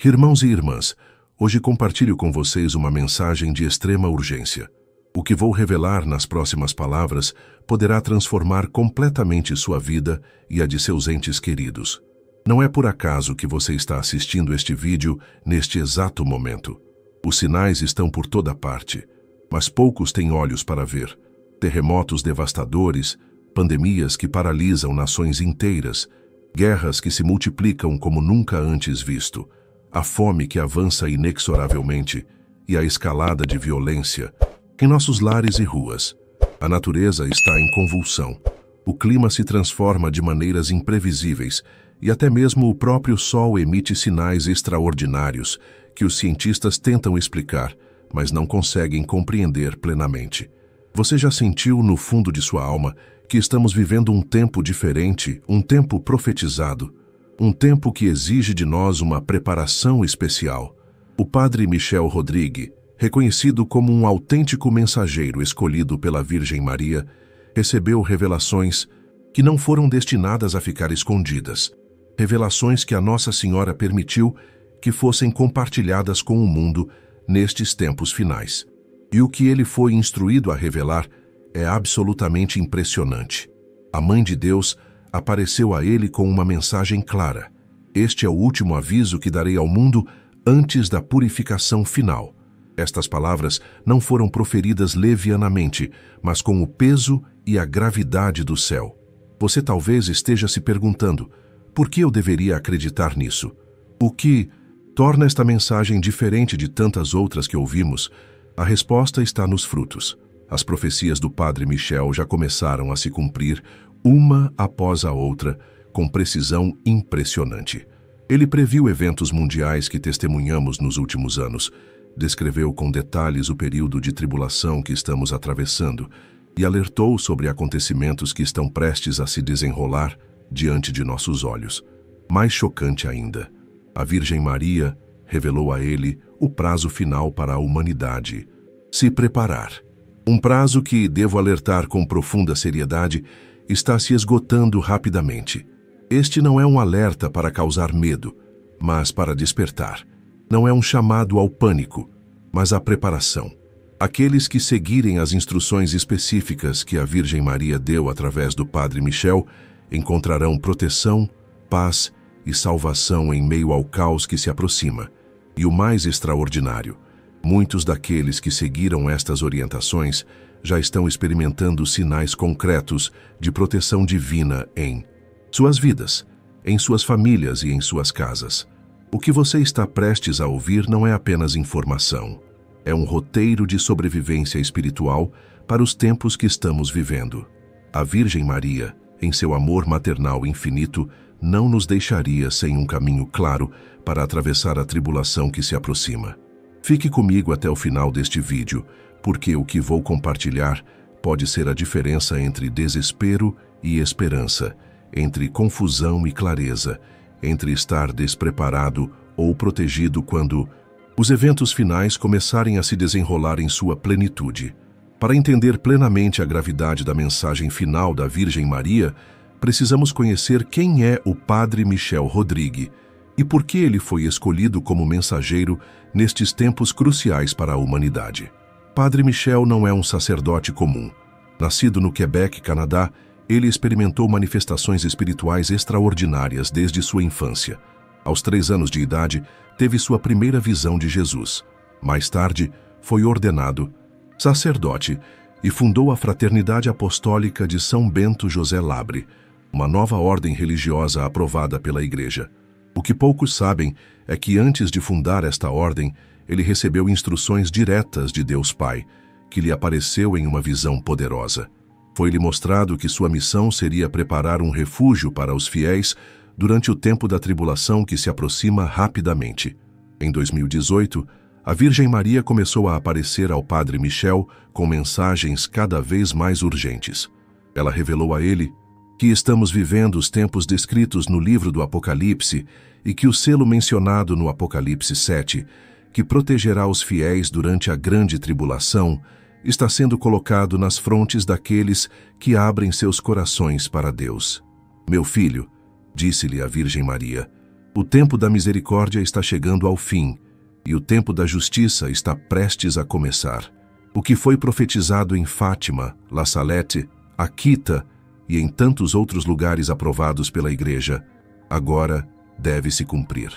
Irmãos e irmãs, hoje compartilho com vocês uma mensagem de extrema urgência. O que vou revelar nas próximas palavras poderá transformar completamente sua vida e a de seus entes queridos. Não é por acaso que você está assistindo este vídeo neste exato momento. Os sinais estão por toda parte, mas poucos têm olhos para ver. Terremotos devastadores, pandemias que paralisam nações inteiras, guerras que se multiplicam como nunca antes visto, a fome que avança inexoravelmente e a escalada de violência em nossos lares e ruas. A natureza está em convulsão. O clima se transforma de maneiras imprevisíveis e até mesmo o próprio Sol emite sinais extraordinários que os cientistas tentam explicar, mas não conseguem compreender plenamente. Você já sentiu no fundo de sua alma que estamos vivendo um tempo diferente, um tempo profetizado, um tempo que exige de nós uma preparação especial? O padre Michel Rodrigue, reconhecido como um autêntico mensageiro escolhido pela Virgem Maria, recebeu revelações que não foram destinadas a ficar escondidas, revelações que a Nossa Senhora permitiu que fossem compartilhadas com o mundo nestes tempos finais. E o que ele foi instruído a revelar é absolutamente impressionante. A Mãe de Deus apareceu a ele com uma mensagem clara. Este é o último aviso que darei ao mundo antes da purificação final. Estas palavras não foram proferidas levianamente, mas com o peso e a gravidade do céu. Você talvez esteja se perguntando, por que eu deveria acreditar nisso? O que torna esta mensagem diferente de tantas outras que ouvimos? A resposta está nos frutos. As profecias do Padre Michel já começaram a se cumprir, uma após a outra, com precisão impressionante. Ele previu eventos mundiais que testemunhamos nos últimos anos, descreveu com detalhes o período de tribulação que estamos atravessando e alertou sobre acontecimentos que estão prestes a se desenrolar diante de nossos olhos. Mais chocante ainda, a Virgem Maria revelou a ele o prazo final para a humanidade: se preparar. Um prazo que, devo alertar com profunda seriedade, está se esgotando rapidamente. Este não é um alerta para causar medo, mas para despertar. Não é um chamado ao pânico, mas à preparação. Aqueles que seguirem as instruções específicas que a Virgem Maria deu através do Padre Michel encontrarão proteção, paz e salvação em meio ao caos que se aproxima. E o mais extraordinário, muitos daqueles que seguiram estas orientações já estão experimentando sinais concretos de proteção divina em suas vidas, em suas famílias e em suas casas. O que você está prestes a ouvir não é apenas informação. É um roteiro de sobrevivência espiritual para os tempos que estamos vivendo. A Virgem Maria, em seu amor maternal infinito, não nos deixaria sem um caminho claro para atravessar a tribulação que se aproxima. Fique comigo até o final deste vídeo, porque o que vou compartilhar pode ser a diferença entre desespero e esperança, entre confusão e clareza, entre estar despreparado ou protegido quando os eventos finais começarem a se desenrolar em sua plenitude. Para entender plenamente a gravidade da mensagem final da Virgem Maria, precisamos conhecer quem é o Padre Michel Rodrigue e por que ele foi escolhido como mensageiro nestes tempos cruciais para a humanidade. Padre Michel não é um sacerdote comum. Nascido no Quebec, Canadá, ele experimentou manifestações espirituais extraordinárias desde sua infância. Aos 3 anos de idade, teve sua primeira visão de Jesus. Mais tarde, foi ordenado sacerdote e fundou a Fraternidade Apostólica de São Bento José Labre, uma nova ordem religiosa aprovada pela Igreja. O que poucos sabem é que antes de fundar esta ordem, ele recebeu instruções diretas de Deus Pai, que lhe apareceu em uma visão poderosa. Foi-lhe mostrado que sua missão seria preparar um refúgio para os fiéis durante o tempo da tribulação que se aproxima rapidamente. Em 2018, a Virgem Maria começou a aparecer ao Padre Michel com mensagens cada vez mais urgentes. Ela revelou a ele que estamos vivendo os tempos descritos no livro do Apocalipse e que o selo mencionado no Apocalipse 7, que protegerá os fiéis durante a grande tribulação, está sendo colocado nas frontes daqueles que abrem seus corações para Deus. Meu filho, disse-lhe a Virgem Maria, O tempo da misericórdia está chegando ao fim, e o tempo da justiça está prestes a começar. O que foi profetizado em Fátima, La Salette, Akita e em tantos outros lugares aprovados pela Igreja, agora deve se cumprir.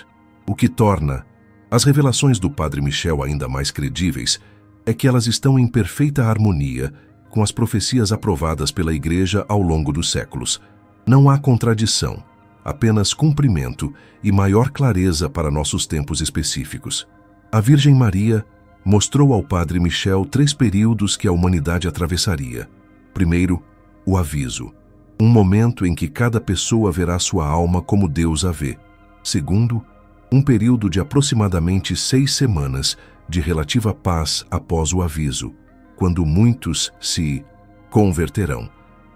O que torna as revelações do Padre Michel ainda mais credíveis é que elas estão em perfeita harmonia com as profecias aprovadas pela Igreja ao longo dos séculos. Não há contradição, apenas cumprimento e maior clareza para nossos tempos específicos. A Virgem Maria mostrou ao Padre Michel 3 períodos que a humanidade atravessaria. Primeiro, o aviso, um momento em que cada pessoa verá sua alma como Deus a vê. Segundo, um período de aproximadamente 6 semanas de relativa paz após o aviso, quando muitos se converterão.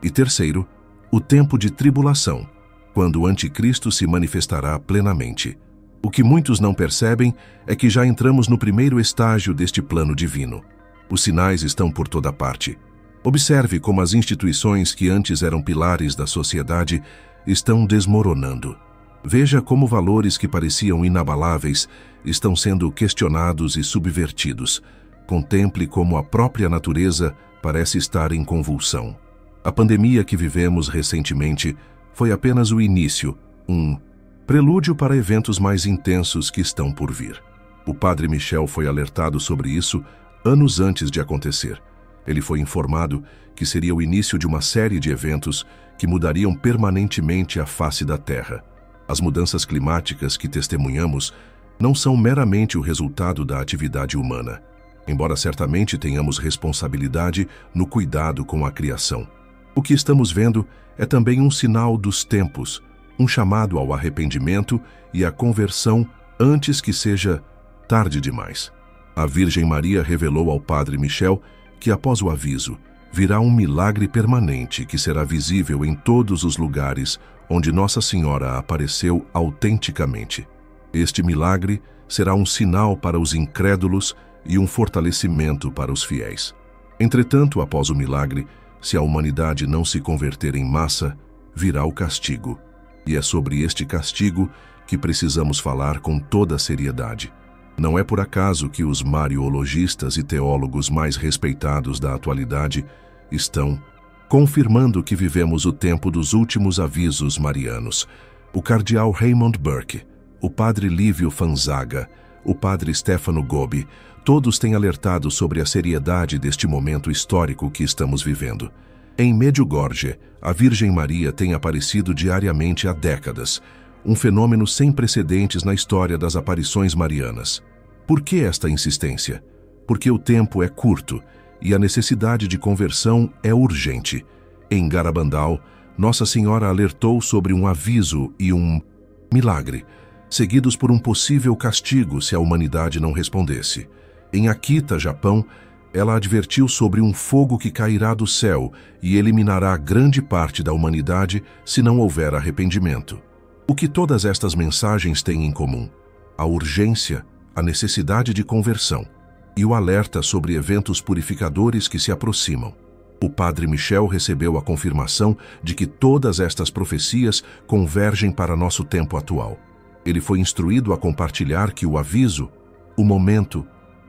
E terceiro, o tempo de tribulação, quando o anticristo se manifestará plenamente. O que muitos não percebem é que já entramos no primeiro estágio deste plano divino. Os sinais estão por toda parte. Observe como as instituições que antes eram pilares da sociedade estão desmoronando. Veja como valores que pareciam inabaláveis estão sendo questionados e subvertidos. Contemple como a própria natureza parece estar em convulsão. A pandemia que vivemos recentemente foi apenas o início, um prelúdio para eventos mais intensos que estão por vir. O Padre Michel foi alertado sobre isso anos antes de acontecer. Ele foi informado que seria o início de uma série de eventos que mudariam permanentemente a face da Terra. As mudanças climáticas que testemunhamos não são meramente o resultado da atividade humana, embora certamente tenhamos responsabilidade no cuidado com a criação. O que estamos vendo é também um sinal dos tempos, um chamado ao arrependimento e à conversão antes que seja tarde demais. A Virgem Maria revelou ao Padre Michel que, após o aviso, virá um milagre permanente que será visível em todos os lugares onde Nossa Senhora apareceu autenticamente. Este milagre será um sinal para os incrédulos e um fortalecimento para os fiéis. Entretanto, após o milagre, se a humanidade não se converter em massa, virá o castigo. E é sobre este castigo que precisamos falar com toda a seriedade. Não é por acaso que os mariologistas e teólogos mais respeitados da atualidade estão confirmando que vivemos o tempo dos últimos avisos marianos. O cardeal Raymond Burke, o padre Lívio Fanzaga, o padre Stefano Gobbi, todos têm alertado sobre a seriedade deste momento histórico que estamos vivendo. Em Medjugorje, a Virgem Maria tem aparecido diariamente há décadas, um fenômeno sem precedentes na história das aparições marianas. Por que esta insistência? Porque o tempo é curto e a necessidade de conversão é urgente. Em Garabandal, Nossa Senhora alertou sobre um aviso e um milagre, seguidos por um possível castigo se a humanidade não respondesse. Em Akita, Japão, ela advertiu sobre um fogo que cairá do céu e eliminará grande parte da humanidade se não houver arrependimento. O que todas estas mensagens têm em comum? A urgência, a necessidade de conversão e o alerta sobre eventos purificadores que se aproximam. O Padre Michel recebeu a confirmação de que todas estas profecias convergem para nosso tempo atual. Ele foi instruído a compartilhar que o aviso, o momento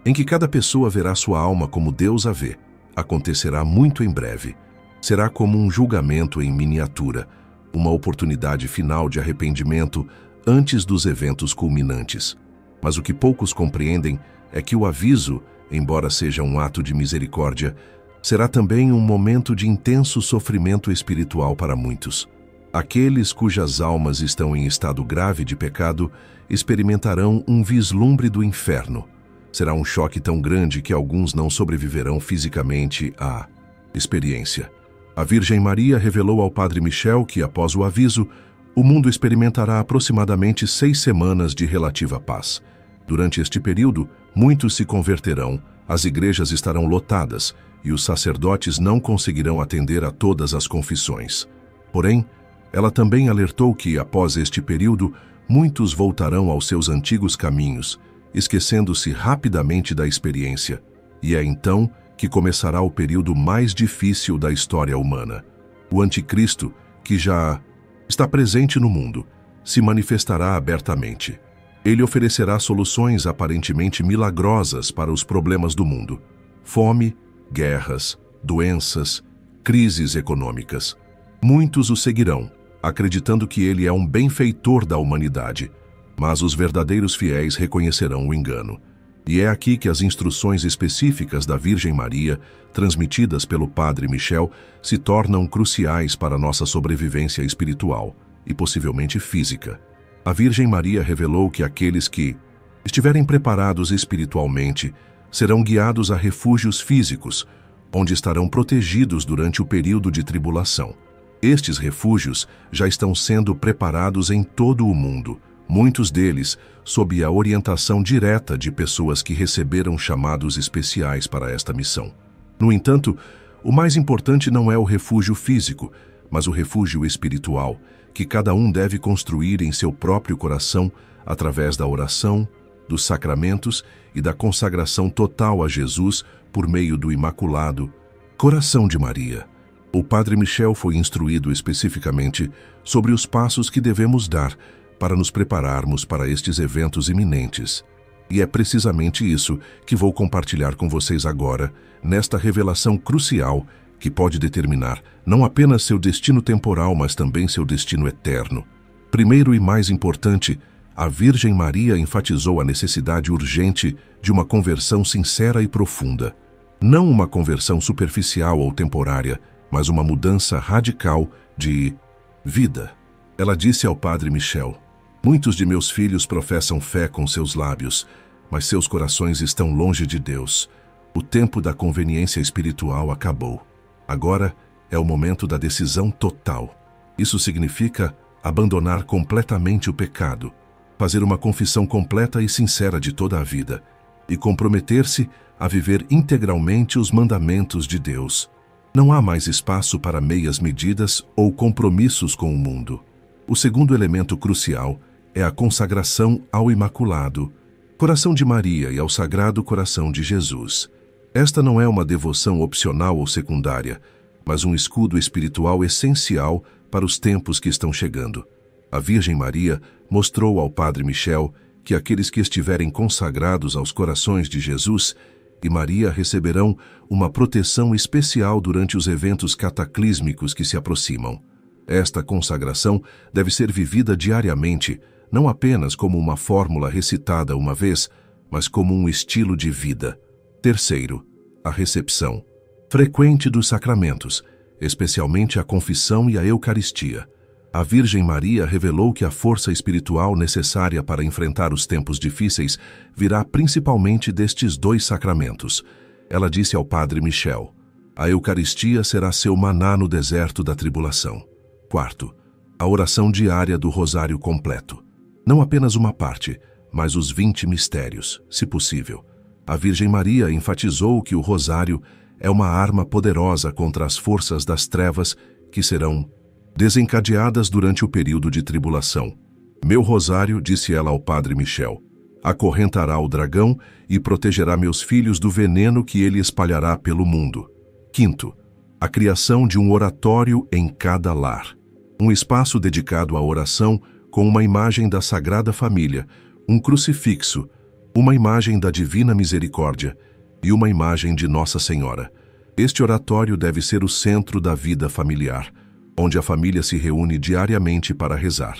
em que cada pessoa verá sua alma como Deus a vê, acontecerá muito em breve. Será como um julgamento em miniatura, uma oportunidade final de arrependimento antes dos eventos culminantes. Mas o que poucos compreendem é que o aviso, embora seja um ato de misericórdia, será também um momento de intenso sofrimento espiritual para muitos. Aqueles cujas almas estão em estado grave de pecado experimentarão um vislumbre do inferno. Será um choque tão grande que alguns não sobreviverão fisicamente à experiência. A Virgem Maria revelou ao Padre Michel que, após o aviso, o mundo experimentará aproximadamente 6 semanas de relativa paz. Durante este período, muitos se converterão, as igrejas estarão lotadas e os sacerdotes não conseguirão atender a todas as confissões. Porém, ela também alertou que, após este período, muitos voltarão aos seus antigos caminhos, esquecendo-se rapidamente da experiência, e é então que começará o período mais difícil da história humana. O anticristo, que já está presente no mundo, se manifestará abertamente. Ele oferecerá soluções aparentemente milagrosas para os problemas do mundo: fome, guerras, doenças, crises econômicas. Muitos o seguirão, acreditando que ele é um benfeitor da humanidade, mas os verdadeiros fiéis reconhecerão o engano. E é aqui que as instruções específicas da Virgem Maria, transmitidas pelo Padre Michel, se tornam cruciais para nossa sobrevivência espiritual e possivelmente física. A Virgem Maria revelou que aqueles que estiverem preparados espiritualmente serão guiados a refúgios físicos, onde estarão protegidos durante o período de tribulação. Estes refúgios já estão sendo preparados em todo o mundo, muitos deles sob a orientação direta de pessoas que receberam chamados especiais para esta missão. No entanto, o mais importante não é o refúgio físico, mas o refúgio espiritual, que cada um deve construir em seu próprio coração através da oração, dos sacramentos e da consagração total a Jesus por meio do Imaculado Coração de Maria. O Padre Michel foi instruído especificamente sobre os passos que devemos dar para nos prepararmos para estes eventos iminentes. E é precisamente isso que vou compartilhar com vocês agora, nesta revelação crucial que pode determinar não apenas seu destino temporal, mas também seu destino eterno. Primeiro e mais importante, a Virgem Maria enfatizou a necessidade urgente de uma conversão sincera e profunda. Não uma conversão superficial ou temporária, mas uma mudança radical de vida. Ela disse ao Padre Michel: "Muitos de meus filhos professam fé com seus lábios, mas seus corações estão longe de Deus. O tempo da conveniência espiritual acabou. Agora é o momento da decisão total. Isso significa abandonar completamente o pecado, fazer uma confissão completa e sincera de toda a vida e comprometer-se a viver integralmente os mandamentos de Deus. Não há mais espaço para meias medidas ou compromissos com o mundo." O segundo elemento crucial é a consagração ao Imaculado Coração de Maria e ao Sagrado Coração de Jesus. Esta não é uma devoção opcional ou secundária, mas um escudo espiritual essencial para os tempos que estão chegando. A Virgem Maria mostrou ao Padre Michel que aqueles que estiverem consagrados aos corações de Jesus e Maria receberão uma proteção especial durante os eventos cataclísmicos que se aproximam. Esta consagração deve ser vivida diariamente, não apenas como uma fórmula recitada uma vez, mas como um estilo de vida. Terceiro, a recepção frequente dos sacramentos, especialmente a confissão e a Eucaristia. A Virgem Maria revelou que a força espiritual necessária para enfrentar os tempos difíceis virá principalmente destes dois sacramentos. Ela disse ao Padre Michel: "A Eucaristia será seu maná no deserto da tribulação." Quarto, a oração diária do Rosário completo. Não apenas uma parte, mas os 20 mistérios, se possível. A Virgem Maria enfatizou que o Rosário é uma arma poderosa contra as forças das trevas que serão desencadeadas durante o período de tribulação. "Meu Rosário", disse ela ao Padre Michel, "acorrentará o dragão e protegerá meus filhos do veneno que ele espalhará pelo mundo." Quinto, a criação de um oratório em cada lar. Um espaço dedicado à oração com uma imagem da Sagrada Família, um crucifixo, uma imagem da Divina Misericórdia e uma imagem de Nossa Senhora. Este oratório deve ser o centro da vida familiar, onde a família se reúne diariamente para rezar.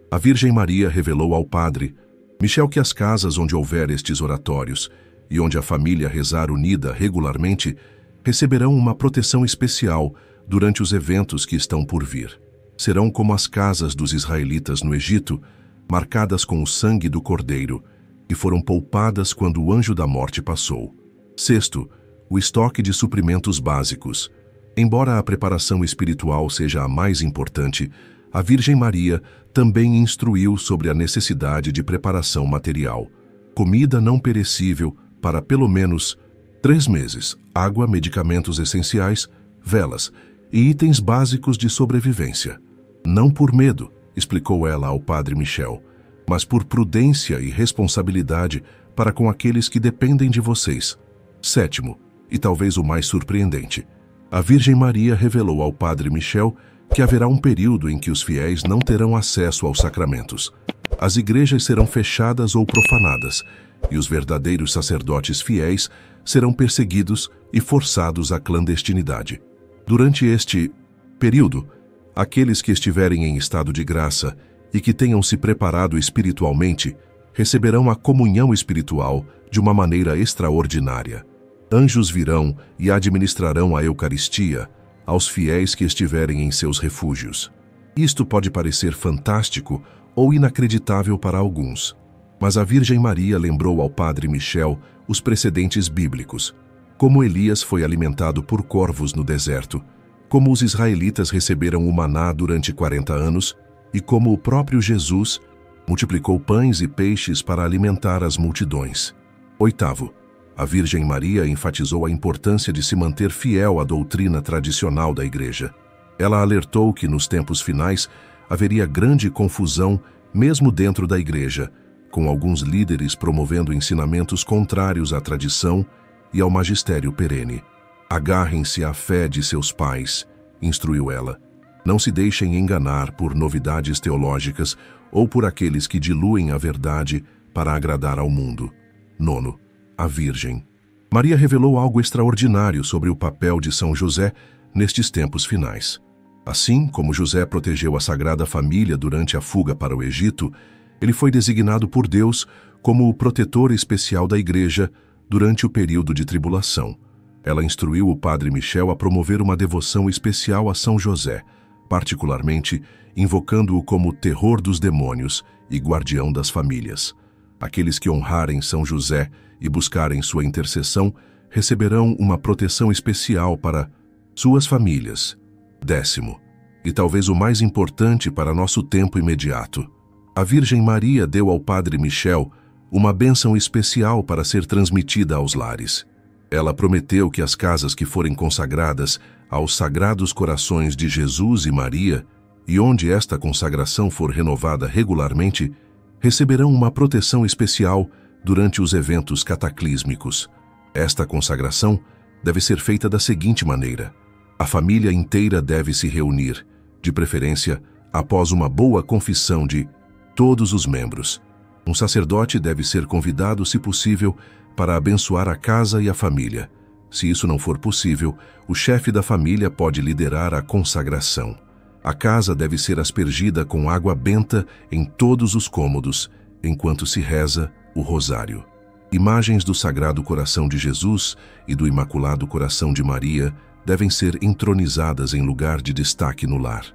A Virgem Maria revelou ao Padre Michel que as casas onde houver estes oratórios e onde a família rezar unida regularmente receberão uma proteção especial durante os eventos que estão por vir. Serão como as casas dos israelitas no Egito, marcadas com o sangue do Cordeiro, que foram poupadas quando o anjo da morte passou. Sexto, o estoque de suprimentos básicos. Embora a preparação espiritual seja a mais importante, a Virgem Maria também instruiu sobre a necessidade de preparação material. Comida não perecível para pelo menos 3 meses, água, medicamentos essenciais, velas e itens básicos de sobrevivência. "Não por medo", explicou ela ao Padre Michel, "mas por prudência e responsabilidade para com aqueles que dependem de vocês." Sétimo, e talvez o mais surpreendente, a Virgem Maria revelou ao Padre Michel que haverá um período em que os fiéis não terão acesso aos sacramentos. As igrejas serão fechadas ou profanadas, e os verdadeiros sacerdotes fiéis serão perseguidos e forçados à clandestinidade. Durante este período, aqueles que estiverem em estado de graça e que tenham se preparado espiritualmente receberão a comunhão espiritual de uma maneira extraordinária. Anjos virão e administrarão a Eucaristia aos fiéis que estiverem em seus refúgios. Isto pode parecer fantástico ou inacreditável para alguns, mas a Virgem Maria lembrou ao Padre Michel os precedentes bíblicos, como Elias foi alimentado por corvos no deserto, como os israelitas receberam o maná durante 40 anos e como o próprio Jesus multiplicou pães e peixes para alimentar as multidões. 8º, a Virgem Maria enfatizou a importância de se manter fiel à doutrina tradicional da Igreja. Ela alertou que nos tempos finais haveria grande confusão mesmo dentro da Igreja, com alguns líderes promovendo ensinamentos contrários à tradição e ao magistério perene. Agarrem-se à fé de seus pais, instruiu ela. Não se deixem enganar por novidades teológicas ou por aqueles que diluem a verdade para agradar ao mundo. 9. A Virgem. Maria revelou algo extraordinário sobre o papel de São José nestes tempos finais. Assim como José protegeu a Sagrada Família durante a fuga para o Egito, ele foi designado por Deus como o protetor especial da Igreja durante o período de tribulação. Ela instruiu o Padre Michel a promover uma devoção especial a São José, particularmente invocando-o como terror dos demônios e guardião das famílias. Aqueles que honrarem São José e buscarem sua intercessão receberão uma proteção especial para suas famílias. 10º, e talvez o mais importante para nosso tempo imediato, a Virgem Maria deu ao Padre Michel uma bênção especial para ser transmitida aos lares. Ela prometeu que as casas que forem consagradas aos Sagrados Corações de Jesus e Maria, e onde esta consagração for renovada regularmente, receberão uma proteção especial durante os eventos cataclísmicos. Esta consagração deve ser feita da seguinte maneira: a família inteira deve se reunir, de preferência após uma boa confissão de todos os membros. Um sacerdote deve ser convidado, se possível, para abençoar a casa e a família. Se isso não for possível, o chefe da família pode liderar a consagração. A casa deve ser aspergida com água benta em todos os cômodos, enquanto se reza o rosário. Imagens do Sagrado Coração de Jesus e do Imaculado Coração de Maria devem ser entronizadas em lugar de destaque no lar.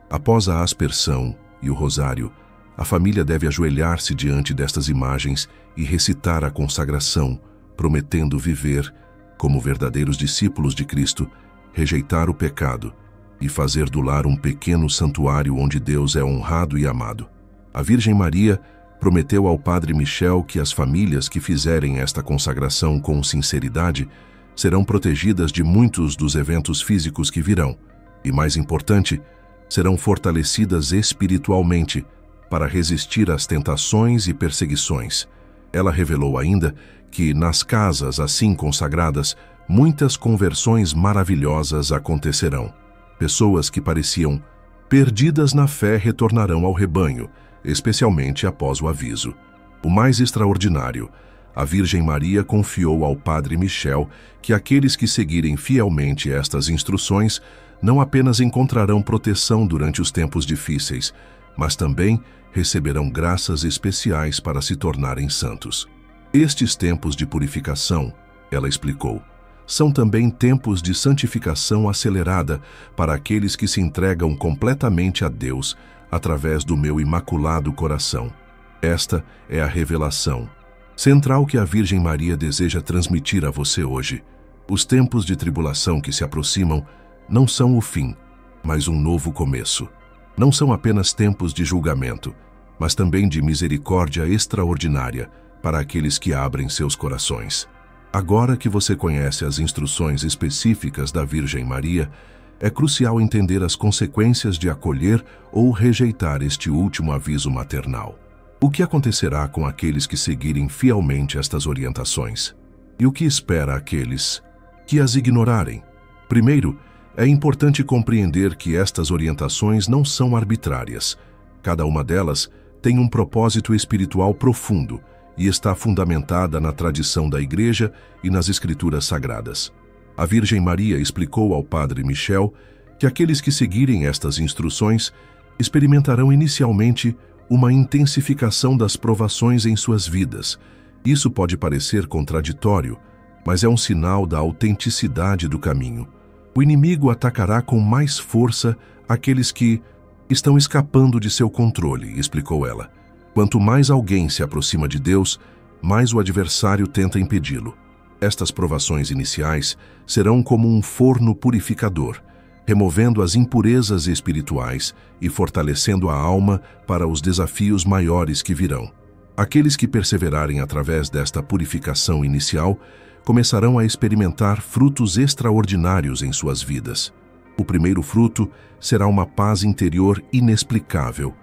Após a aspersão e o rosário, a família deve ajoelhar-se diante destas imagens e recitar a consagração, prometendo viver como verdadeiros discípulos de Cristo, rejeitar o pecado e fazer do lar um pequeno santuário onde Deus é honrado e amado. A Virgem Maria prometeu ao Padre Michel que as famílias que fizerem esta consagração com sinceridade serão protegidas de muitos dos eventos físicos que virão e, mais importante, serão fortalecidas espiritualmente para resistir às tentações e perseguições. Ela revelou ainda que, nas casas assim consagradas, muitas conversões maravilhosas acontecerão. Pessoas que pareciam perdidas na fé retornarão ao rebanho, especialmente após o aviso. O mais extraordinário, a Virgem Maria confiou ao Padre Michel que aqueles que seguirem fielmente estas instruções não apenas encontrarão proteção durante os tempos difíceis, mas também receberão graças especiais para se tornarem santos. Estes tempos de purificação, ela explicou, são também tempos de santificação acelerada para aqueles que se entregam completamente a Deus através do meu Imaculado Coração. Esta é a revelação central que a Virgem Maria deseja transmitir a você hoje. Os tempos de tribulação que se aproximam não são o fim, mas um novo começo. Não são apenas tempos de julgamento, mas também de misericórdia extraordinária para aqueles que abrem seus corações. Agora que você conhece as instruções específicas da Virgem Maria, é crucial entender as consequências de acolher ou rejeitar este último aviso maternal. O que acontecerá com aqueles que seguirem fielmente estas orientações? E o que espera aqueles que as ignorarem? Primeiro, É importante compreender que estas orientações não são arbitrárias. Cada uma delas tem um propósito espiritual profundo e está fundamentada na tradição da Igreja e nas Escrituras Sagradas. A Virgem Maria explicou ao Padre Michel que aqueles que seguirem estas instruções experimentarão inicialmente uma intensificação das provações em suas vidas. Isso pode parecer contraditório, mas é um sinal da autenticidade do caminho. O inimigo atacará com mais força aqueles que estão escapando de seu controle, explicou ela. Quanto mais alguém se aproxima de Deus, mais o adversário tenta impedi-lo. Estas provações iniciais serão como um forno purificador, removendo as impurezas espirituais e fortalecendo a alma para os desafios maiores que virão. Aqueles que perseverarem através desta purificação inicial começarão a experimentar frutos extraordinários em suas vidas. O primeiro fruto será uma paz interior inexplicável,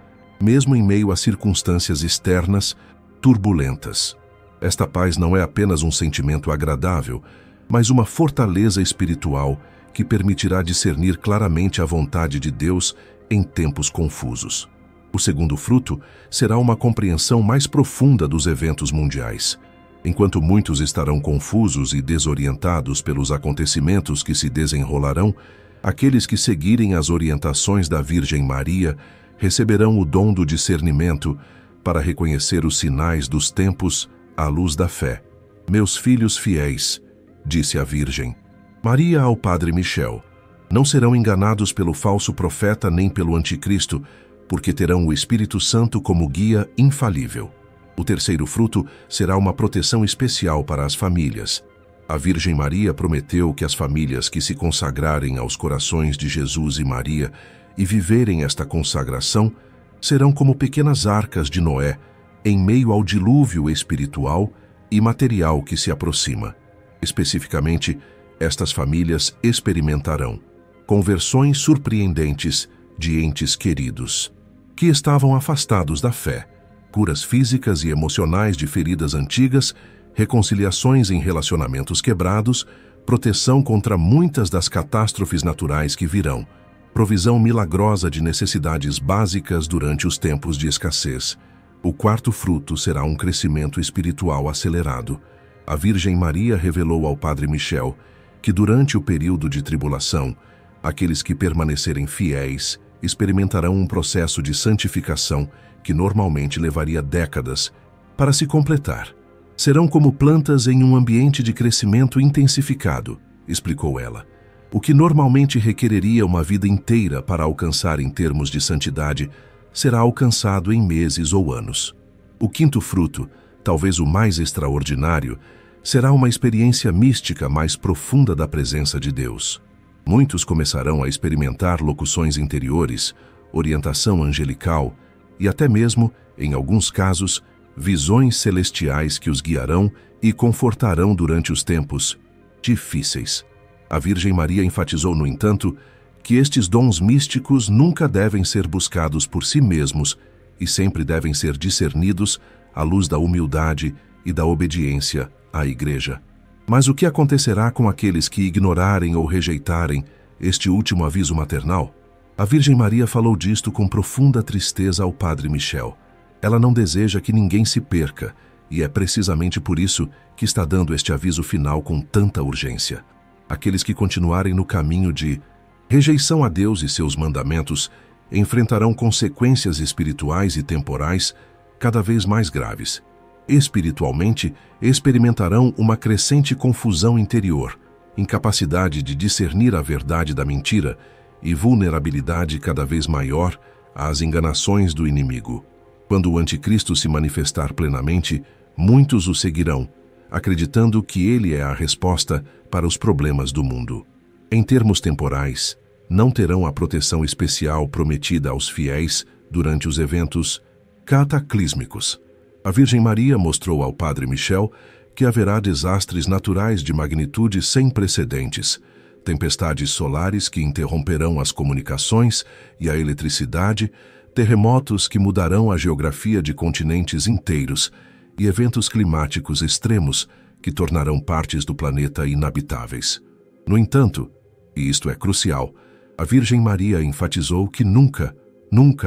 mesmo em meio a circunstâncias externas turbulentas. Esta paz não é apenas um sentimento agradável, mas uma fortaleza espiritual que permitirá discernir claramente a vontade de Deus em tempos confusos. O segundo fruto será uma compreensão mais profunda dos eventos mundiais. Enquanto muitos estarão confusos e desorientados pelos acontecimentos que se desenrolarão, aqueles que seguirem as orientações da Virgem Maria receberão o dom do discernimento para reconhecer os sinais dos tempos à luz da fé. Meus filhos fiéis, disse a Virgem Maria ao Padre Michel, não serão enganados pelo falso profeta nem pelo anticristo, porque terão o Espírito Santo como guia infalível. O terceiro fruto será uma proteção especial para as famílias. A Virgem Maria prometeu que as famílias que se consagrarem aos corações de Jesus e Maria e viverem esta consagração serão como pequenas arcas de Noé, em meio ao dilúvio espiritual e material que se aproxima. Especificamente, estas famílias experimentarão conversões surpreendentes de entes queridos, que estavam afastados da fé, curas físicas e emocionais de feridas antigas, reconciliações em relacionamentos quebrados, proteção contra muitas das catástrofes naturais que virão, provisão milagrosa de necessidades básicas durante os tempos de escassez. O quarto fruto será um crescimento espiritual acelerado. A Virgem Maria revelou ao Padre Michel que durante o período de tribulação, aqueles que permanecerem fiéis experimentarão um processo de santificação que normalmente levaria décadas para se completar. Serão como plantas em um ambiente de crescimento intensificado, explicou ela, o que normalmente requereria uma vida inteira para alcançar em termos de santidade, será alcançado em meses ou anos. O quinto fruto, talvez o mais extraordinário, será uma experiência mística mais profunda da presença de Deus. Muitos começarão a experimentar locuções interiores, orientação angelical e até mesmo, em alguns casos, visões celestiais que os guiarão e confortarão durante os tempos difíceis. A Virgem Maria enfatizou, no entanto, que estes dons místicos nunca devem ser buscados por si mesmos e sempre devem ser discernidos à luz da humildade e da obediência à Igreja. Mas o que acontecerá com aqueles que ignorarem ou rejeitarem este último aviso maternal? A Virgem Maria falou disto com profunda tristeza ao Padre Michel. Ela não deseja que ninguém se perca, e é precisamente por isso que está dando este aviso final com tanta urgência. Aqueles que continuarem no caminho de rejeição a Deus e seus mandamentos enfrentarão consequências espirituais e temporais cada vez mais graves. Espiritualmente, experimentarão uma crescente confusão interior, incapacidade de discernir a verdade da mentira e vulnerabilidade cada vez maior às enganações do inimigo. Quando o anticristo se manifestar plenamente, muitos o seguirão, acreditando que ele é a resposta para os problemas do mundo. Em termos temporais, não terão a proteção especial prometida aos fiéis durante os eventos cataclísmicos. A Virgem Maria mostrou ao Padre Michel que haverá desastres naturais de magnitude sem precedentes, tempestades solares que interromperão as comunicações e a eletricidade, terremotos que mudarão a geografia de continentes inteiros e eventos climáticos extremos que tornarão partes do planeta inabitáveis. No entanto, e isto é crucial, a Virgem Maria enfatizou que nunca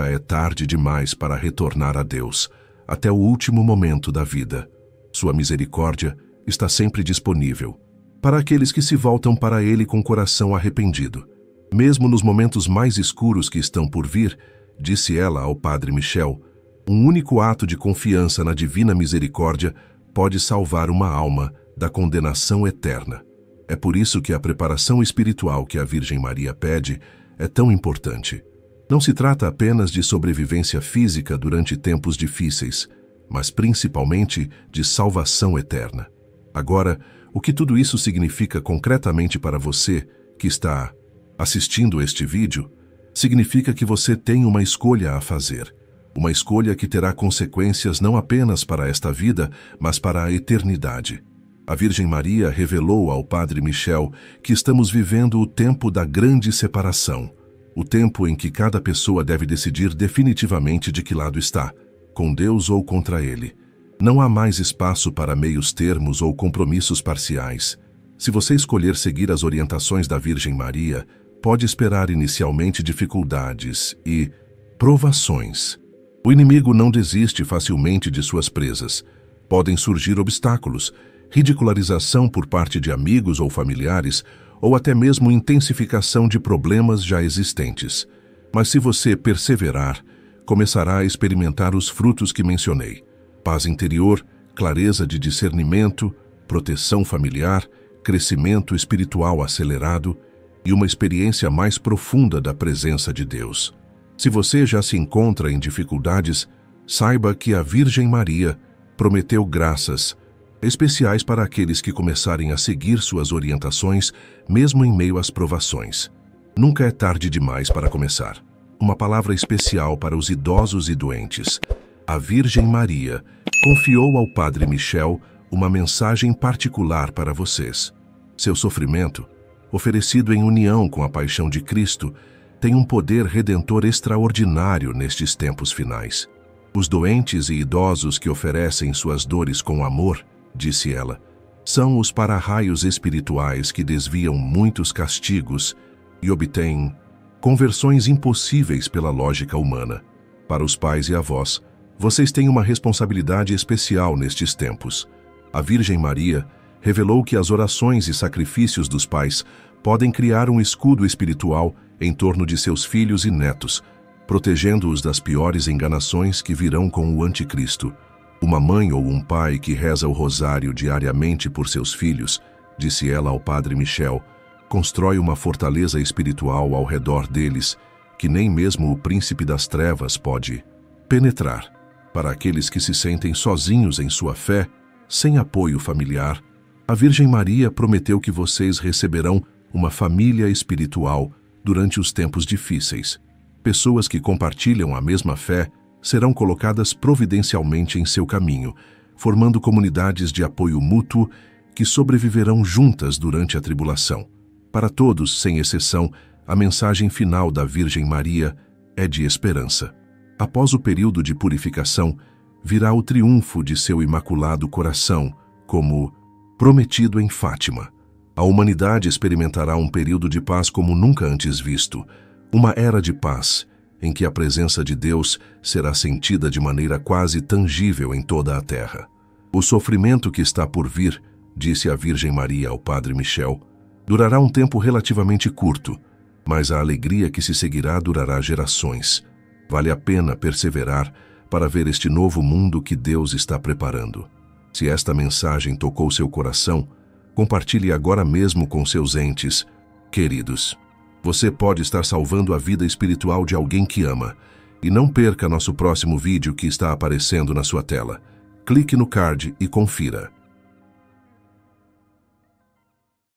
é tarde demais para retornar a Deus, até o último momento da vida. Sua misericórdia está sempre disponível para aqueles que se voltam para Ele com coração arrependido. Mesmo nos momentos mais escuros que estão por vir, disse ela ao Padre Michel, um único ato de confiança na divina misericórdia pode salvar uma alma da condenação eterna. É por isso que a preparação espiritual que a Virgem Maria pede é tão importante. Não se trata apenas de sobrevivência física durante tempos difíceis, mas principalmente de salvação eterna. Agora, o que tudo isso significa concretamente para você que está assistindo este vídeo, significa que você tem uma escolha a fazer. Uma escolha que terá consequências não apenas para esta vida, mas para a eternidade. A Virgem Maria revelou ao Padre Michel que estamos vivendo o tempo da grande separação, o tempo em que cada pessoa deve decidir definitivamente de que lado está, com Deus ou contra Ele. Não há mais espaço para meios termos ou compromissos parciais. Se você escolher seguir as orientações da Virgem Maria, pode esperar inicialmente dificuldades e provações. O inimigo não desiste facilmente de suas presas. Podem surgir obstáculos, ridicularização por parte de amigos ou familiares, ou até mesmo intensificação de problemas já existentes. Mas se você perseverar, começará a experimentar os frutos que mencionei: paz interior, clareza de discernimento, proteção familiar, crescimento espiritual acelerado e uma experiência mais profunda da presença de Deus. Se você já se encontra em dificuldades, saiba que a Virgem Maria prometeu graças especiais para aqueles que começarem a seguir suas orientações, mesmo em meio às provações. Nunca é tarde demais para começar. Uma palavra especial para os idosos e doentes. A Virgem Maria confiou ao Padre Michel uma mensagem particular para vocês. Seu sofrimento, oferecido em união com a paixão de Cristo, tem um poder redentor extraordinário nestes tempos finais. Os doentes e idosos que oferecem suas dores com amor, disse ela, são os para-raios espirituais que desviam muitos castigos e obtêm conversões impossíveis pela lógica humana. Para os pais e avós, vocês têm uma responsabilidade especial nestes tempos. A Virgem Maria revelou que as orações e sacrifícios dos pais podem criar um escudo espiritual em torno de seus filhos e netos, protegendo-os das piores enganações que virão com o anticristo. Uma mãe ou um pai que reza o rosário diariamente por seus filhos, disse ela ao Padre Michel, constrói uma fortaleza espiritual ao redor deles, que nem mesmo o príncipe das trevas pode penetrar. Para aqueles que se sentem sozinhos em sua fé, sem apoio familiar, a Virgem Maria prometeu que vocês receberão uma família espiritual durante os tempos difíceis. Pessoas que compartilham a mesma fé serão colocadas providencialmente em seu caminho, formando comunidades de apoio mútuo que sobreviverão juntas durante a tribulação. Para todos, sem exceção, a mensagem final da Virgem Maria é de esperança. Após o período de purificação, virá o triunfo de seu imaculado coração, como prometido em Fátima. A humanidade experimentará um período de paz como nunca antes visto, uma era de paz, em que a presença de Deus será sentida de maneira quase tangível em toda a terra. O sofrimento que está por vir, disse a Virgem Maria ao Padre Michel, durará um tempo relativamente curto, mas a alegria que se seguirá durará gerações. Vale a pena perseverar para ver este novo mundo que Deus está preparando. Se esta mensagem tocou seu coração, compartilhe agora mesmo com seus entes queridos. Você pode estar salvando a vida espiritual de alguém que ama. E não perca nosso próximo vídeo que está aparecendo na sua tela. Clique no card e confira.